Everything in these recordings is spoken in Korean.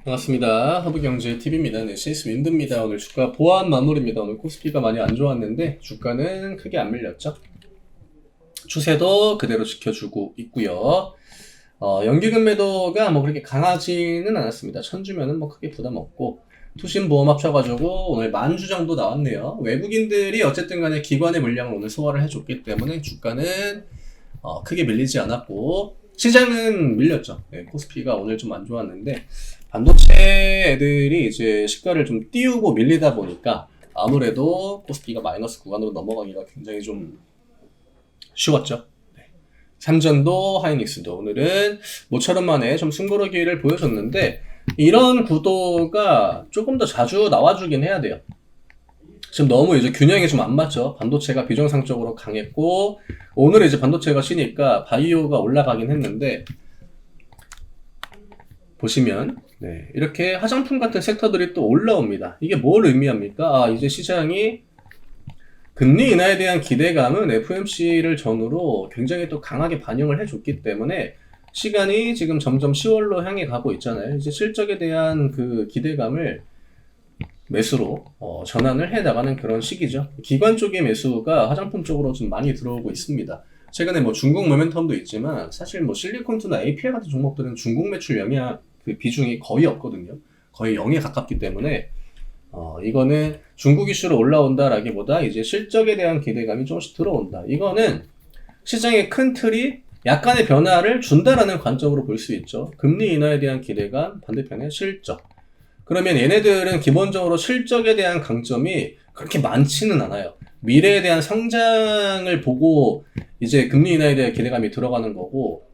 반갑습니다. 하부경제TV입니다. 네, CS 윈드입니다. 오늘 주가 보합 마무리입니다. 오늘 코스피가 많이 안 좋았는데 주가는 크게 안 밀렸죠. 추세도 그대로 지켜주고 있고요. 연기금 매도가 뭐 그렇게 강하지는 않았습니다. 천주면은 뭐 크게 부담 없고 투신 보험 합쳐가지고 오늘 만주 정도 나왔네요. 외국인들이 어쨌든 간에 기관의 물량을 오늘 소화를 해줬기 때문에 주가는 크게 밀리지 않았고 시장은 밀렸죠. 네, 코스피가 오늘 좀 안 좋았는데 반도체 애들이 이제 시가를 좀 띄우고 밀리다 보니까 아무래도 코스피가 마이너스 구간으로 넘어가기가 굉장히 좀 쉬웠죠. 네. 삼전도 하이닉스도 오늘은 모처럼 만에 좀 승부르기를 보여줬는데 이런 구도가 조금 더 자주 나와주긴 해야 돼요. 지금 너무 이제 균형이 좀 안 맞죠. 반도체가 비정상적으로 강했고 오늘 이제 반도체가 쉬니까 바이오가 올라가긴 했는데 보시면 네, 이렇게 화장품 같은 섹터들이 또 올라옵니다. 이게 뭘 의미합니까? 이제 시장이 금리 인하에 대한 기대감은 FOMC를 전후로 굉장히 또 강하게 반영을 해줬기 때문에 시간이 지금 점점 10월로 향해 가고 있잖아요. 이제 실적에 대한 그 기대감을 매수로 전환을 해 나가는 그런 시기죠. 기관 쪽의 매수가 화장품 쪽으로 좀 많이 들어오고 있습니다. 최근에 뭐 중국 모멘텀도 있지만 사실 뭐 실리콘투나 API 같은 종목들은 중국 매출 영향 그 비중이 거의 없거든요. 거의 0에 가깝기 때문에 이거는 중국 이슈로 올라온다라기보다 이제 실적에 대한 기대감이 조금씩 들어온다. 이거는 시장의 큰 틀이 약간의 변화를 준다라는 관점으로 볼 수 있죠. 금리 인하에 대한 기대감, 반대편에 실적. 그러면 얘네들은 기본적으로 실적에 대한 강점이 그렇게 많지는 않아요. 미래에 대한 성장을 보고 이제 금리 인하에 대한 기대감이 들어가는 거고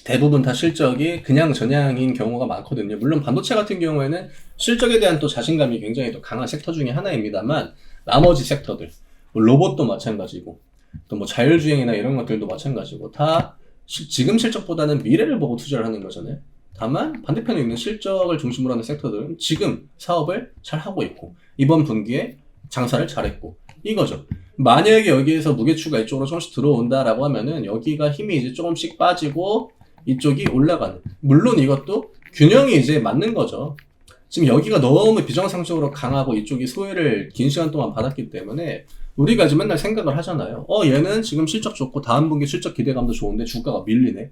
대부분 다 실적이 그냥 전향인 경우가 많거든요. 물론 반도체 같은 경우에는 실적에 대한 또 자신감이 굉장히 또 강한 섹터 중에 하나입니다만 나머지 섹터들, 뭐 로봇도 마찬가지고 또 뭐 자율주행이나 이런 것들도 마찬가지고 다 지금 실적보다는 미래를 보고 투자를 하는 거잖아요. 다만 반대편에 있는 실적을 중심으로 하는 섹터들은 지금 사업을 잘 하고 있고 이번 분기에 장사를 잘했고 이거죠. 만약에 여기에서 무게추가 이쪽으로 조금씩 들어온다라고 하면은 여기가 힘이 이제 조금씩 빠지고 이쪽이 올라가는. 물론 이것도 균형이 이제 맞는 거죠. 지금 여기가 너무 비정상적으로 강하고 이쪽이 소외를 긴 시간 동안 받았기 때문에 우리가 이제 맨날 생각을 하잖아요. 얘는 지금 실적 좋고 다음 분기 실적 기대감도 좋은데 주가가 밀리네.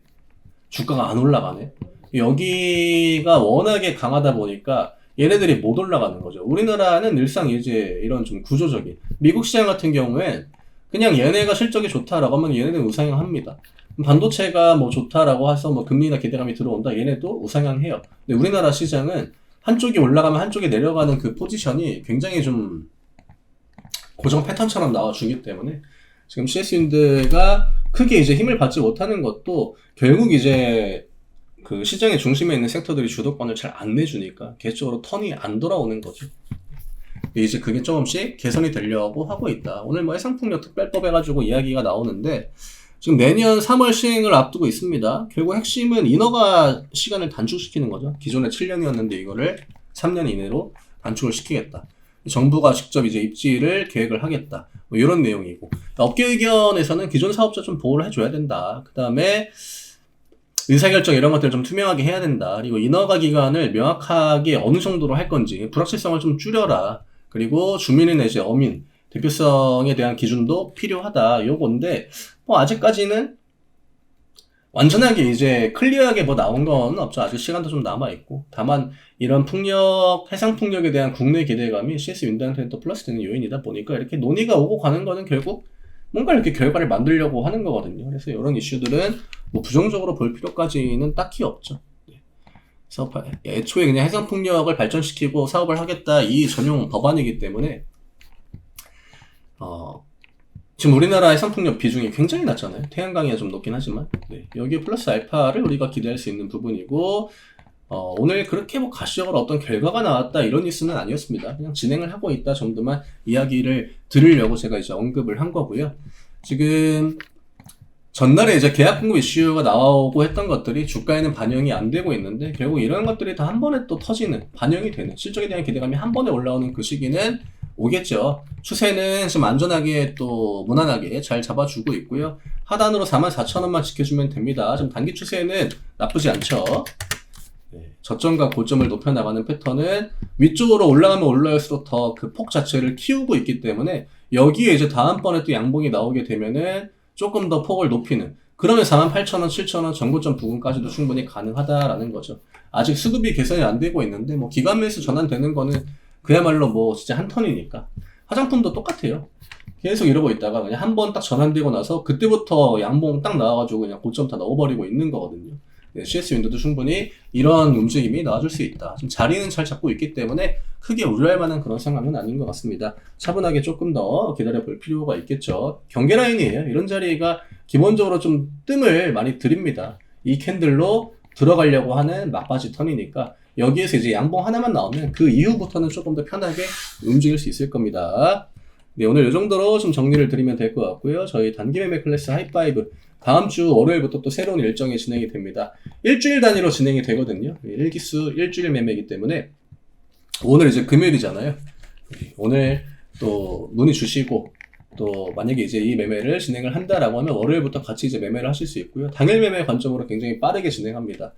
주가가 안 올라가네. 여기가 워낙에 강하다 보니까 얘네들이 못 올라가는 거죠. 우리나라는 늘상 이제 이런 좀 구조적인 미국 시장 같은 경우엔 그냥 얘네가 실적이 좋다라고 하면 얘네는 우상향합니다. 반도체가 뭐 좋다라고 해서 뭐 금리나 기대감이 들어온다 얘네도 우상향해요. 근데 우리나라 시장은 한쪽이 올라가면 한쪽이 내려가는 그 포지션이 굉장히 좀 고정 패턴처럼 나와주기 때문에 지금 CS윈드가 크게 이제 힘을 받지 못하는 것도 결국 이제 그 시장의 중심에 있는 섹터들이 주도권을 잘 안 내주니까 계속적으로 턴이 안 돌아오는 거죠. 이제 그게 조금씩 개선이 되려고 하고 있다. 오늘 뭐 해상풍력 특별법 해가지고 이야기가 나오는데 지금 내년 3월 시행을 앞두고 있습니다. 결국 핵심은 인허가 시간을 단축시키는 거죠. 기존에 7년이었는데 이거를 3년 이내로 단축을 시키겠다. 정부가 직접 이제 입지를 계획을 하겠다. 뭐 이런 내용이고 업계 의견에서는 기존 사업자 좀 보호를 해줘야 된다. 그 다음에 의사결정 이런 것들을 좀 투명하게 해야 된다. 그리고 인허가 기간을 명확하게 어느 정도로 할 건지 불확실성을 좀 줄여라. 그리고 주민이나 이제 어민 대표성에 대한 기준도 필요하다. 요건데 뭐 아직까지는 완전하게 이제 클리어하게 뭐 나온 건 없죠. 아직 시간도 좀 남아있고 다만 이런 풍력, 해상 풍력에 대한 국내 기대감이 CS 윈드한테는 또 플러스 되는 요인이다 보니까 이렇게 논의가 오고 가는 거는 결국 뭔가 이렇게 결과를 만들려고 하는 거거든요. 그래서 이런 이슈들은 뭐 부정적으로 볼 필요까지는 딱히 없죠. 그래서 애초에 그냥 해상 풍력을 발전시키고 사업을 하겠다 이 전용 법안이기 때문에 지금 우리나라 해상풍력 비중이 굉장히 낮잖아요. 태양광이 좀 높긴 하지만 여기에 플러스 알파를 우리가 기대할 수 있는 부분이고 오늘 그렇게 뭐 가시적으로 어떤 결과가 나왔다 이런 뉴스는 아니었습니다. 그냥 진행을 하고 있다 정도만 이야기를 들으려고 제가 이제 언급을 한 거고요. 지금 전날에 이제 계약 공급 이슈가 나오고 했던 것들이 주가에는 반영이 안 되고 있는데 결국 이런 것들이 다 한 번에 또 터지는 반영이 되는 실적에 대한 기대감이 한 번에 올라오는 그 시기는 오겠죠. 추세는 지금 안전하게 또 무난하게 잘 잡아주고 있고요. 하단으로 44,000원만 지켜주면 됩니다. 지금 단기 추세는 나쁘지 않죠. 저점과 고점을 높여나가는 패턴은 위쪽으로 올라가면 올라갈수록 더 그 폭 자체를 키우고 있기 때문에 여기에 이제 다음번에 또 양봉이 나오게 되면은 조금 더 폭을 높이는 그러면 48,000원, 7,000원 전고점 부근까지도 충분히 가능하다라는 거죠. 아직 수급이 개선이 안 되고 있는데 뭐 기관 매수 전환되는 거는 그야말로 뭐 진짜 한 턴이니까 화장품도 똑같아요. 계속 이러고 있다가 그냥 한 번 딱 전환되고 나서 그때부터 양봉 딱 나와가지고 그냥 고점 다 넣어버리고 있는 거거든요. CS 윈도도 충분히 이런 움직임이 나와줄 수 있다. 지금 자리는 잘 잡고 있기 때문에 크게 우려할 만한 그런 상황은 아닌 것 같습니다. 차분하게 조금 더 기다려 볼 필요가 있겠죠. 경계 라인이에요. 이런 자리가 기본적으로 좀 뜸을 많이 드립니다. 이 캔들로 들어가려고 하는 막바지 턴이니까 여기에서 이제 양봉 하나만 나오면 그 이후부터는 조금 더 편하게 움직일 수 있을 겁니다. 네, 오늘 이 정도로 좀 정리를 드리면 될 것 같고요. 저희 단기 매매 클래스 하이파이브 다음 주 월요일부터 또 새로운 일정이 진행이 됩니다. 일주일 단위로 진행이 되거든요. 일기수 일주일 매매이기 때문에 오늘 이제 금요일이잖아요. 오늘 또 문의 주시고 또 만약에 이제 이 매매를 진행을 한다라고 하면 월요일부터 같이 이제 매매를 하실 수 있고요. 당일 매매 관점으로 굉장히 빠르게 진행합니다.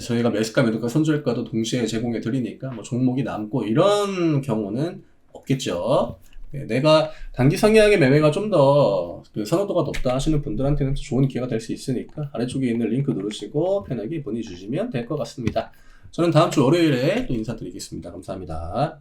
저희가 매수가 매도가 손절가도 동시에 제공해 드리니까 뭐 종목이 남고 이런 경우는 없겠죠. 내가 단기 상향의 매매가 좀 더 그 선호도가 높다 하시는 분들한테는 좋은 기회가 될 수 있으니까 아래쪽에 있는 링크 누르시고 편하게 문의 주시면 될 것 같습니다. 저는 다음 주 월요일에 또 인사드리겠습니다. 감사합니다.